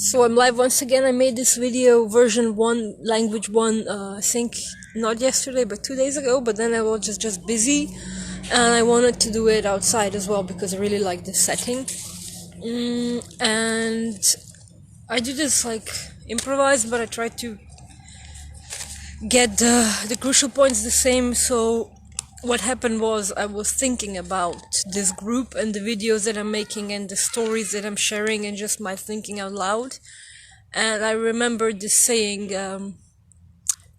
So I'm live once again. I made this video version 1, language 1, I think not yesterday but 2 days ago, but then I was just busy and I wanted to do it outside as well because I really like the setting. And I do this like improvised, but I try to get the crucial points the same. So what happened was I was thinking about this group and the videos that I'm making and the stories that I'm sharing and just my thinking out loud. And I remembered this saying,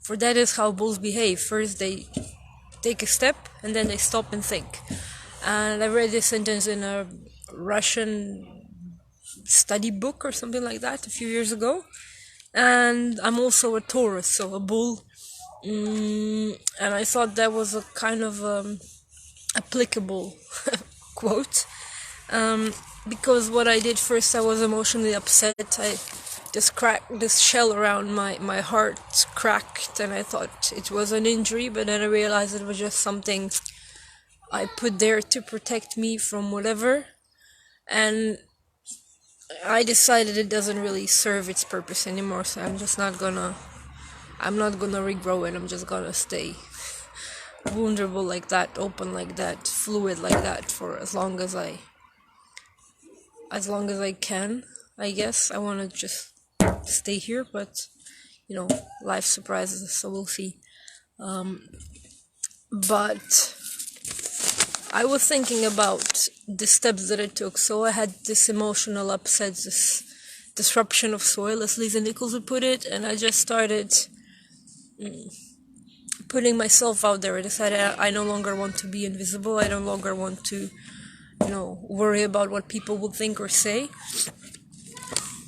for that is how bulls behave. First they take a step and then they stop and think. And I read this sentence in a Russian study book or something like that a few years ago. And I'm also a Taurus, so a bull. And I thought that was a kind of applicable quote. Because what I did first, I was emotionally upset. This shell around my heart cracked, and I thought it was an injury, but then I realized it was just something I put there to protect me from whatever. And I decided it doesn't really serve its purpose anymore, so I'm not gonna regrow it. I'm just gonna stay vulnerable like that, open like that, fluid like that for as long as I can. I guess I want to just stay here, but life surprises us, so we'll see. But I was thinking about the steps that I took. So I had this emotional upset, this disruption of soil, as Lisa Nichols would put it, and I just started putting myself out there. I decided I no longer want to be invisible. I no longer want to worry about what people will think or say.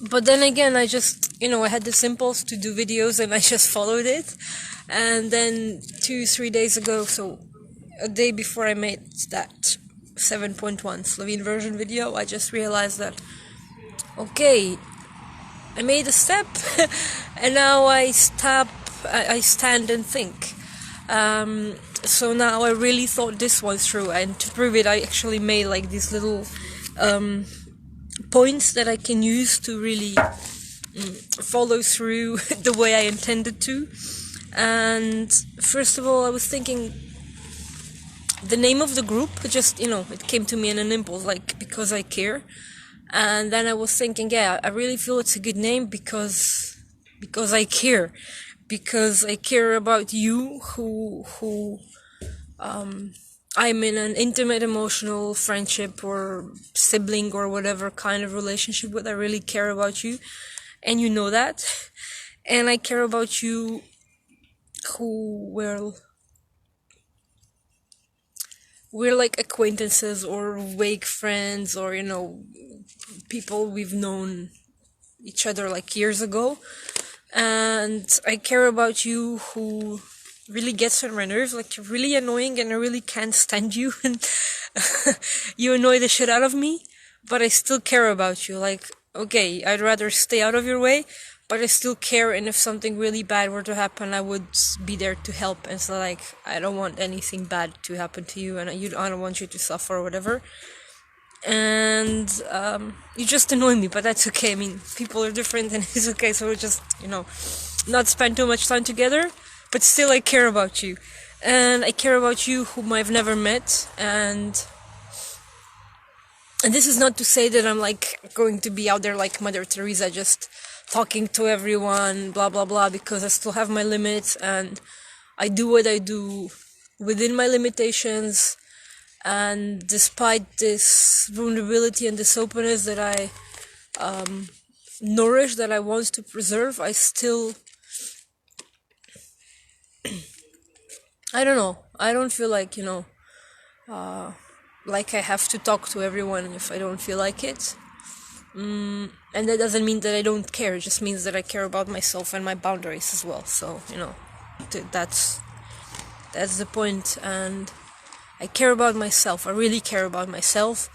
But then again, I just I had this impulse to do videos and I just followed it. And then 2-3 days ago, so a day before I made that 7.1 Slovene version video, I just realized that okay, I made a step and now I stand and think. So now I really thought this one through, and to prove it I actually made like these little points that I can use to really follow through the way I intended to. And first of all, I was thinking the name of the group, just it came to me in an impulse, like because I care. And then I was thinking, yeah, I really feel it's a good name because I care. Because I care about you, who I'm in an intimate emotional friendship or sibling or whatever kind of relationship with. I really care about you, and you know that. And I care about you who we're like acquaintances or vague friends, or people we've known each other like years ago. And I care about you who really gets on my nerves, like you're really annoying and I really can't stand you and you annoy the shit out of me, but I still care about you. Like, okay, I'd rather stay out of your way, but I still care, and if something really bad were to happen, I would be there to help. And so like, I don't want anything bad to happen to you, and I don't want you to suffer or whatever. And you just annoy me, but that's okay. I mean, people are different and it's okay, so we'll just not spend too much time together, but still I care about you. And I care about you whom I've never met. And this is not to say that I'm like going to be out there like Mother Teresa, just talking to everyone, blah blah blah, because I still have my limits and I do what I do within my limitations. And despite this vulnerability and this openness that I nourish, that I want to preserve, I still I don't know, I don't feel like like I have to talk to everyone if I don't feel like it. And that doesn't mean that I don't care, it just means that I care about myself and my boundaries as well. So that's the point. And I care about myself. I really care about myself.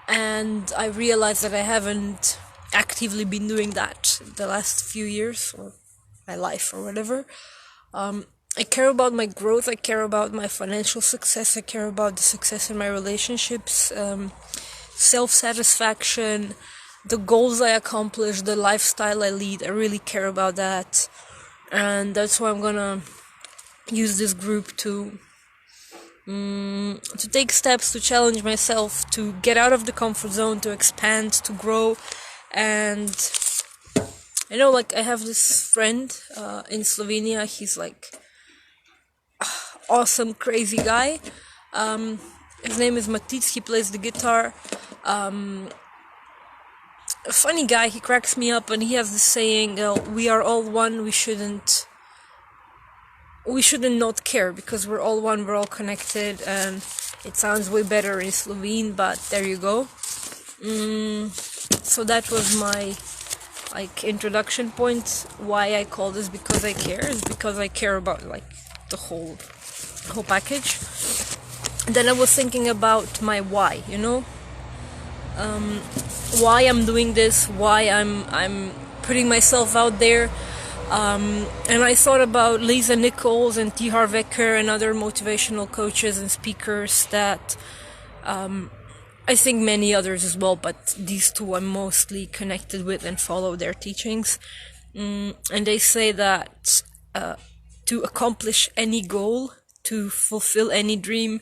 And I realize that I haven't actively been doing that the last few years, or my life, or whatever. I care about my growth. I care about my financial success. I care about the success in my relationships, self-satisfaction, the goals I accomplish, the lifestyle I lead. I really care about that. And that's why I'm gonna use this group to take steps, to challenge myself, to get out of the comfort zone, to expand, to grow. And like I have this friend in Slovenia. He's like awesome, crazy guy. His name is Matic. He plays the guitar. A funny guy. He cracks me up, and he has this saying: "We are all one. We shouldn't not care because we're all one. We're all connected." And it sounds way better in Slovene, but there you go. So that was my introduction point. Why I call this Because I Care is because I care about the whole package. And then I was thinking about my why, why I'm doing this, why I'm putting myself out there. And I thought about Lisa Nichols and T. Harv Eker and other motivational coaches and speakers that I think many others as well, but these two I'm mostly connected with and follow their teachings. And they say that to accomplish any goal, to fulfill any dream,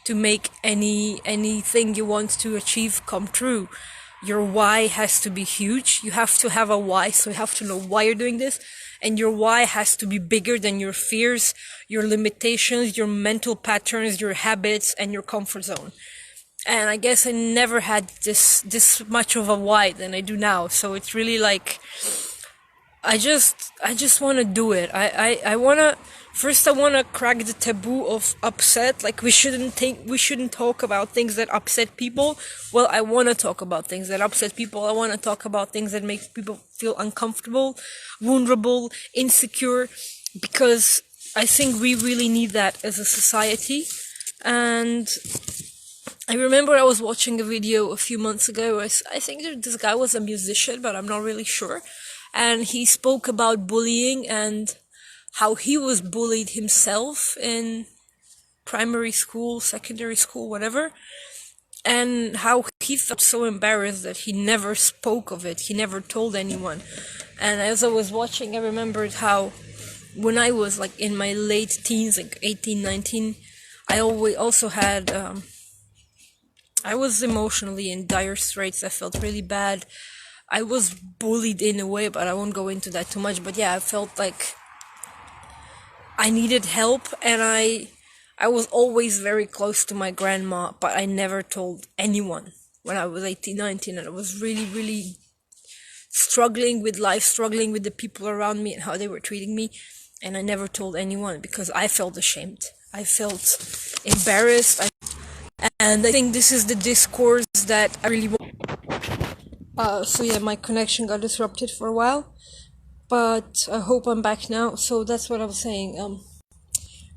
to make anything you want to achieve come true, your why has to be huge. You have to have a why, so you have to know why you're doing this. And your why has to be bigger than your fears, your limitations, your mental patterns, your habits, and your comfort zone. And I guess I never had this much of a why than I do now. So it's really I just want to do it. I want to crack the taboo of upset. We shouldn't talk about things that upset people. Well, I want to talk about things that upset people. I want to talk about things that make people feel uncomfortable, vulnerable, insecure, because I think we really need that as a society. And I remember I was watching a video a few months ago. I think this guy was a musician, but I'm not really sure. And he spoke about bullying and how he was bullied himself in primary school, secondary school, whatever. And how he felt so embarrassed that he never spoke of it. He never told anyone. And as I was watching, I remembered how when I was in my late teens, 18, 19, I always also had... I was emotionally in dire straits. I felt really bad. I was bullied in a way, but I won't go into that too much. But yeah, I felt like I needed help, and I was always very close to my grandma, but I never told anyone when I was 18, 19, and I was really, really struggling with life, struggling with the people around me and how they were treating me, and I never told anyone because I felt ashamed. I felt embarrassed, and I think this is the discourse that I really want. So yeah, my connection got disrupted for a while, but I hope I'm back now. So that's what I was saying.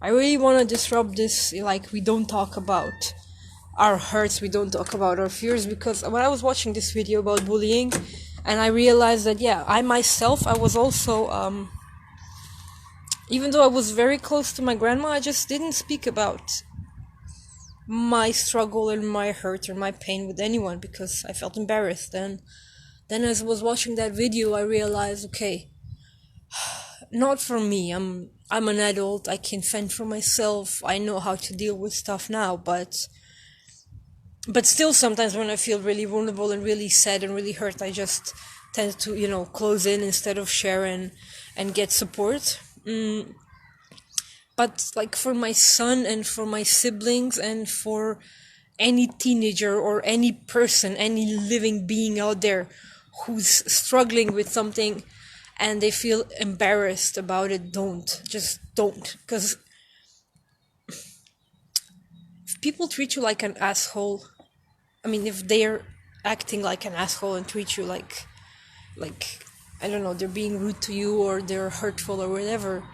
I really want to disrupt this, we don't talk about our hurts, we don't talk about our fears, because when I was watching this video about bullying, and I realized that, yeah, I myself, I was also, even though I was very close to my grandma, I just didn't speak about my struggle and my hurt or my pain with anyone because I felt embarrassed. And then as I was watching that video, I realized, okay, not for me. I'm an adult. I can fend for myself. I know how to deal with stuff now, but still sometimes when I feel really vulnerable and really sad and really hurt, I just tend to, close in instead of share and get support. But for my son and for my siblings and for any teenager or any person, any living being out there who's struggling with something and they feel embarrassed about it, just don't. Because if people treat you like an asshole, if they're acting like an asshole and treat you like I don't know, they're being rude to you or they're hurtful or whatever,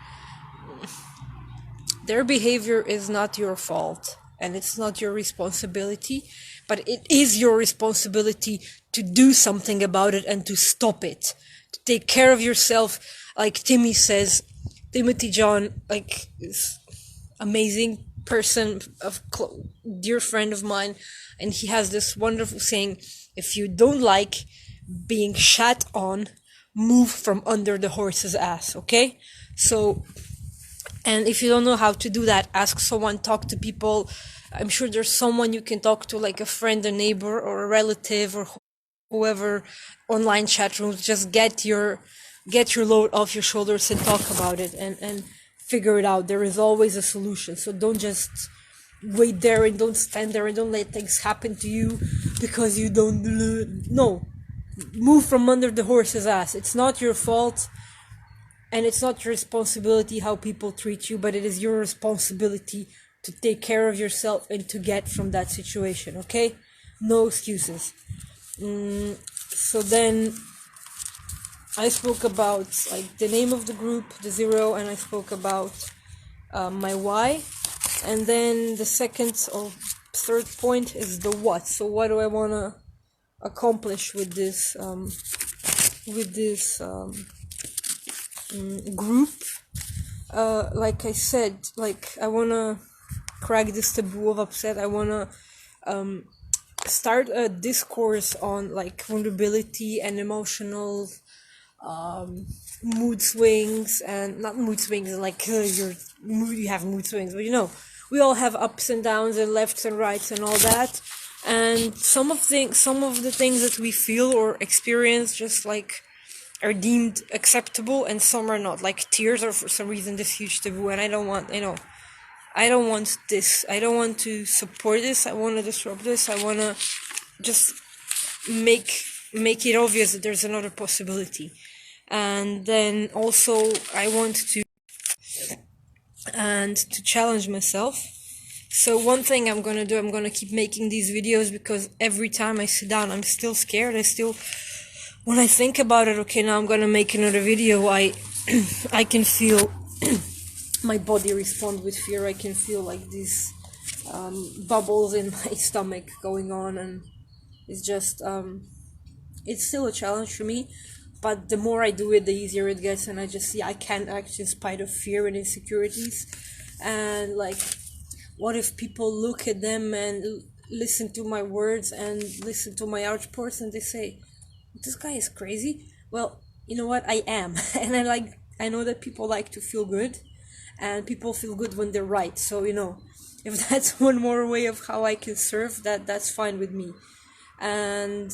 their behavior is not your fault and it's not your responsibility, but it is your responsibility to do something about it and to stop it, to take care of yourself. Like Timmy says, Timothy John, this amazing person, dear friend of mine, and he has this wonderful saying: if you don't like being shat on move from under the horse's ass, okay? So, and if you don't know how to do that, ask someone, talk to people. I'm sure there's someone you can talk to, like a friend, a neighbor, or a relative, or whoever. Online chat rooms, just get your load off your shoulders and talk about it, and figure it out. There is always a solution, so don't just wait there and don't stand there and don't let things happen to you because you don't. No, move from under the horse's ass. It's not your fault, and it's not your responsibility how people treat you, but it is your responsibility to take care of yourself and to get from that situation, okay? No excuses. So then I spoke about like the name of the group, the zero, and I spoke about my why. And then the second or third point is the what. So what do I want to accomplish with this group? Like I said, like I want to crack this taboo of upset. I want to start a discourse on like vulnerability and emotional mood swings, and not mood swings like you have mood swings, but we all have ups and downs and lefts and rights and all that. And some of the things that we feel or experience just like are deemed acceptable, and some are not. Like tears are for some reason this huge taboo, and I don't want this. I don't want to support this. I want to disrupt this. I want to just make it obvious that there's another possibility. And then also I want to challenge myself. So one thing I'm gonna do, I'm gonna keep making these videos, because every time I sit down I'm still scared. When I think about it, okay, now I'm gonna make another video, I can feel my body respond with fear. I can feel like these bubbles in my stomach going on, and it's just it's still a challenge for me. But the more I do it, the easier it gets, and I just see I can act in spite of fear and insecurities. And like, what if people look at them and listen to my words and listen to my outbursts and they say, this guy is crazy? Well, you know what, I am. And I know that people like to feel good, and people feel good when they're right. So if that's one more way of how I can serve, that's fine with me. And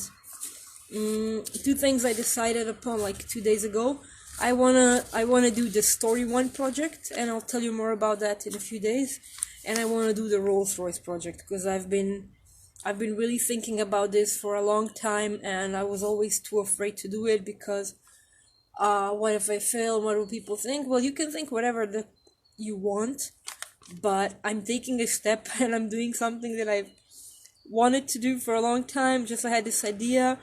two things I decided upon like 2 days ago. I wanna do the Story One project, and I'll tell you more about that in a few days. And I wanna do the Rolls-Royce project, because I've been really thinking about this for a long time, and I was always too afraid to do it because what if I fail? What will people think? Well, you can think whatever that you want, but I'm taking a step and I'm doing something that I've wanted to do for a long time. Just I had this idea,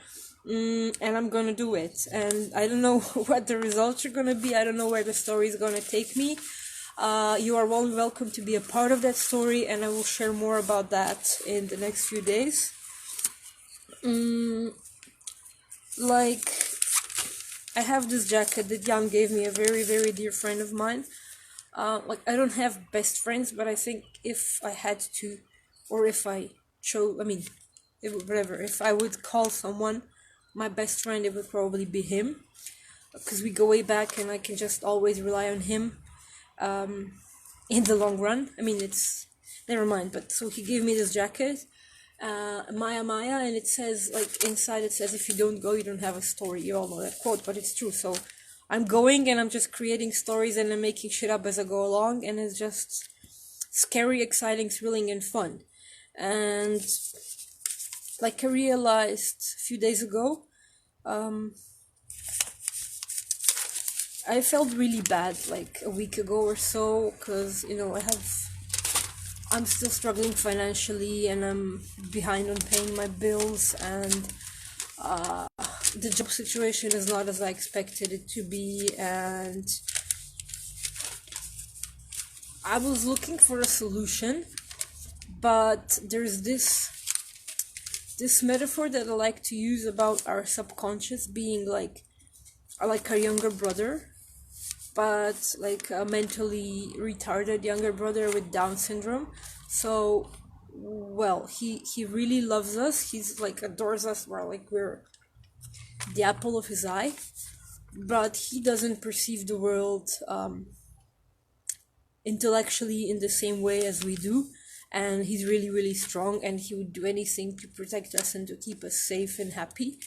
and I'm gonna do it. And I don't know what the results are gonna be. I don't know where the story is gonna take me. You are all welcome to be a part of that story, and I will share more about that in the next few days. Like, I have this jacket that Jan gave me, a very, very dear friend of mine. Like, I don't have best friends, but I think if I had to, or if I chose, if I would call someone my best friend, it would probably be him, because we go way back and I can just always rely on him in the long run. It's never mind. But so he gave me this jacket, Maya Maya, and it says, like, inside it says, if you don't go, you don't have a story. You all know that quote, but it's true. So I'm going, and I'm just creating stories, and I'm making shit up as I go along, and it's just scary, exciting, thrilling, and fun. And like I realized a few days ago, I felt really bad like a week ago or so, because I'm still struggling financially, and I'm behind on paying my bills, and the job situation is not as I expected it to be, and I was looking for a solution. But there's this metaphor that I like to use about our subconscious being like our younger brother, but like a mentally retarded younger brother with Down syndrome. So, well, he really loves us. He's like adores us. We're the apple of his eye, but he doesn't perceive the world intellectually in the same way as we do. And he's really, really strong, and he would do anything to protect us and to keep us safe and happy.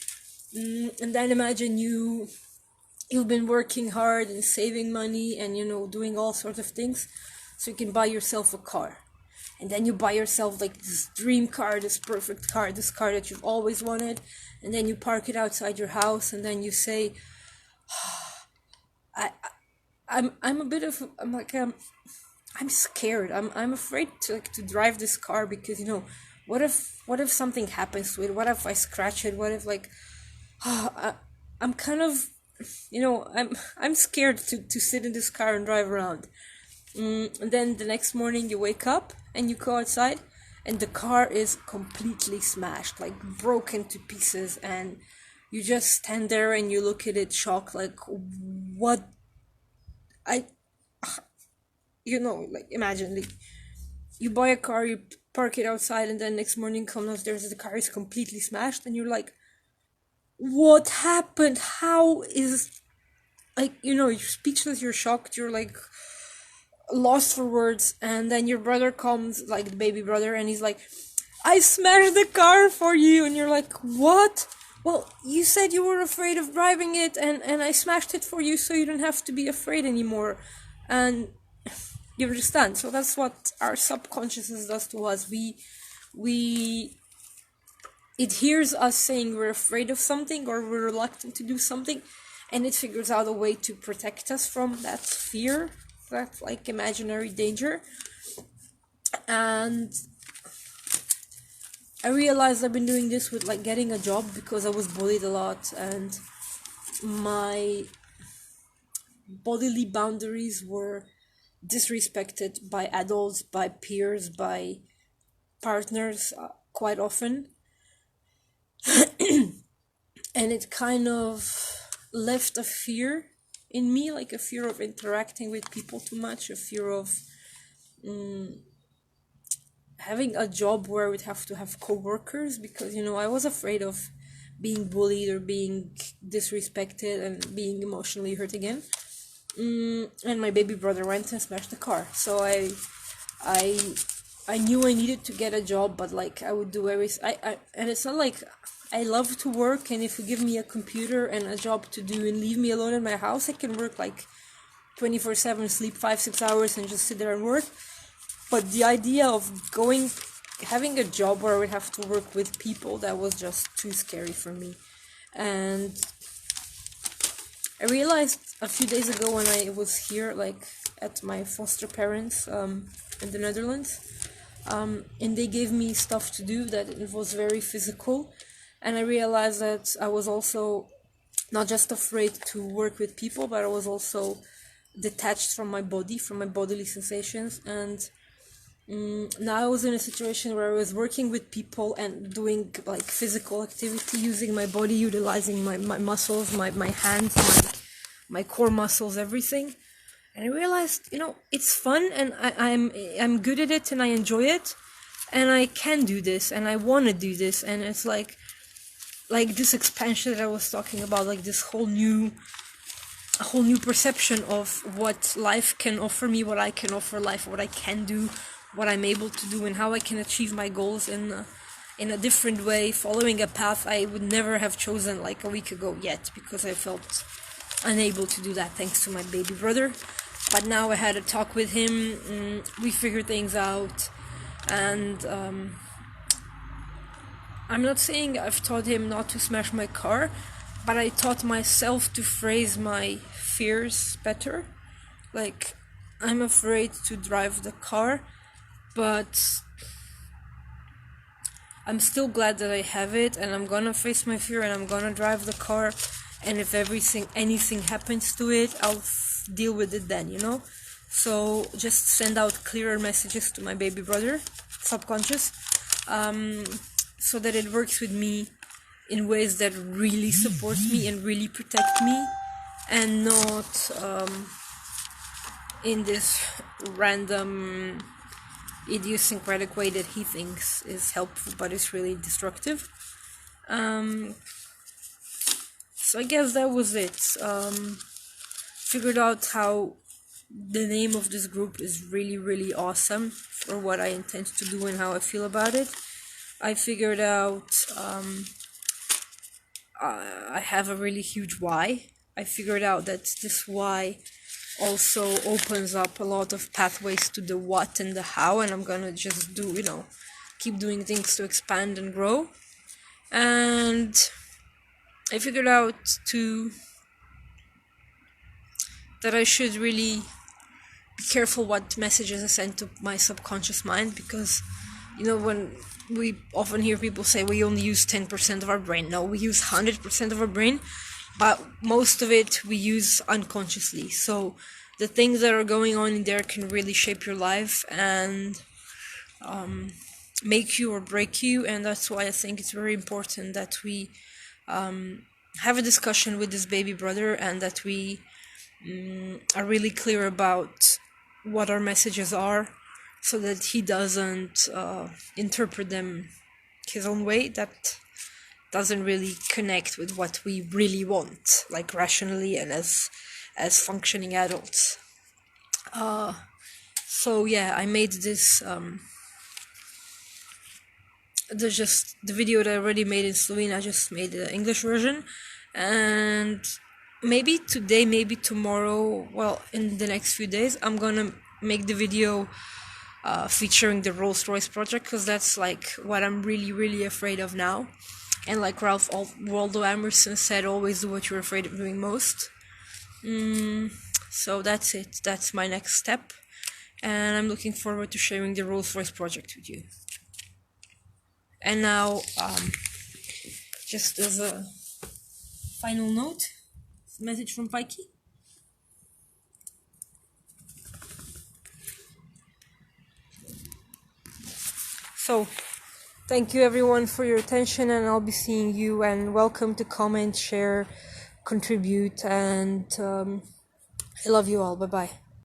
And then imagine you've been working hard and saving money and doing all sorts of things so you can buy yourself a car. And then you buy yourself like this dream car, this perfect car, this car that you've always wanted, and then you park it outside your house, and then you say, I I'm a bit of I'm scared. I'm afraid to drive this car because what if something happens to it? What if I scratch it? What if I'm kind of I'm scared to sit in this car and drive around. And then the next morning you wake up and you go outside and the car is completely smashed, like broken to pieces, and you just stand there and you look at it shocked, like what I like imagine like you buy a car, you park it outside, and then next morning come downstairs, the car is completely smashed, and you're like, what happened? How is you're speechless, you're shocked, you're like lost for words. And then your brother comes, like the baby brother, and he's like, I smashed the car for you. And you're like, what? Well, you said you were afraid of driving it, and I smashed it for you so you don't have to be afraid anymore. And you understand? So that's what our subconsciousness does to us. It hears us saying we're afraid of something or we're reluctant to do something, and it figures out a way to protect us from that fear, that imaginary danger. And I realized I've been doing this with getting a job because I was bullied a lot, and my bodily boundaries were disrespected by adults, by peers, by partners quite often. And it kind of left a fear in me, like a fear of interacting with people too much, a fear of having a job where I would have to have co-workers, because I was afraid of being bullied or being disrespected and being emotionally hurt again. And my baby brother went and smashed the car, so I knew I needed to get a job, but I would do everything. And it's not like I love to work, and if you give me a computer and a job to do and leave me alone in my house, I can work 24/7, sleep 5-6 hours and just sit there and work. But the idea of having a job where I would have to work with people, that was just too scary for me. And I realized a few days ago when I was here, at my foster parents in the Netherlands, and they gave me stuff to do that it was very physical. And I realized that I was also not just afraid to work with people, but I was also detached from my body, from my bodily sensations. And now I was in a situation where I was working with people and doing physical activity, using my body, utilizing my muscles, my hands, my core muscles, everything. And I realized, it's fun, and I'm good at it, and I enjoy it, and I can do this, and I want to do this. And it's like this expansion that I was talking about, this whole new perception of what life can offer me, what I can offer life, what I can do, what I'm able to do, and how I can achieve my goals in a different way, following a path I would never have chosen a week ago yet, because I felt unable to do that thanks to my baby brother. But now I had a talk with him, we figured things out, and I'm not saying I've taught him not to smash my car, but I taught myself to phrase my fears better. I'm afraid to drive the car, but I'm still glad that I have it, and I'm gonna face my fear, and I'm gonna drive the car, and if anything happens to it, I'll deal with it then, So just send out clearer messages to my baby brother, subconscious, so that it works with me in ways that really support me and really protect me, and not in this random idiosyncratic way that he thinks is helpful but is really destructive. so I guess that was it. Figured out how the name of this group is really, really awesome for what I intend to do and how I feel about it. I figured out I have a really huge why. I figured out that this why also opens up a lot of pathways to the what and the how, and I'm gonna just do, keep doing things to expand and grow. And I figured out too that I should really be careful what messages I send to my subconscious mind, because when we often hear people say we only use 10% of our brain. No, we use 100% of our brain, but most of it we use unconsciously. So the things that are going on in there can really shape your life and make you or break you. And that's why I think it's very important that we have a discussion with this baby brother, and that we are really clear about what our messages are, so that he doesn't interpret them his own way. That doesn't really connect with what we really want, like rationally and as functioning adults. So yeah, I made this the video that I already made in Slovene. I just made the English version, and maybe today, maybe tomorrow, well, in the next few days, I'm gonna make the video featuring the Rolls-Royce project, because that's like what I'm really, really afraid of now. And like Ralph Waldo Emerson said, always do what you're afraid of doing most. So that's it. That's my next step, and I'm looking forward to sharing the Rolls-Royce project with you. And now, just as a final note, message from Pikey. So, thank you everyone for your attention, and I'll be seeing you, and welcome to comment, share, contribute, and I love you all. Bye-bye.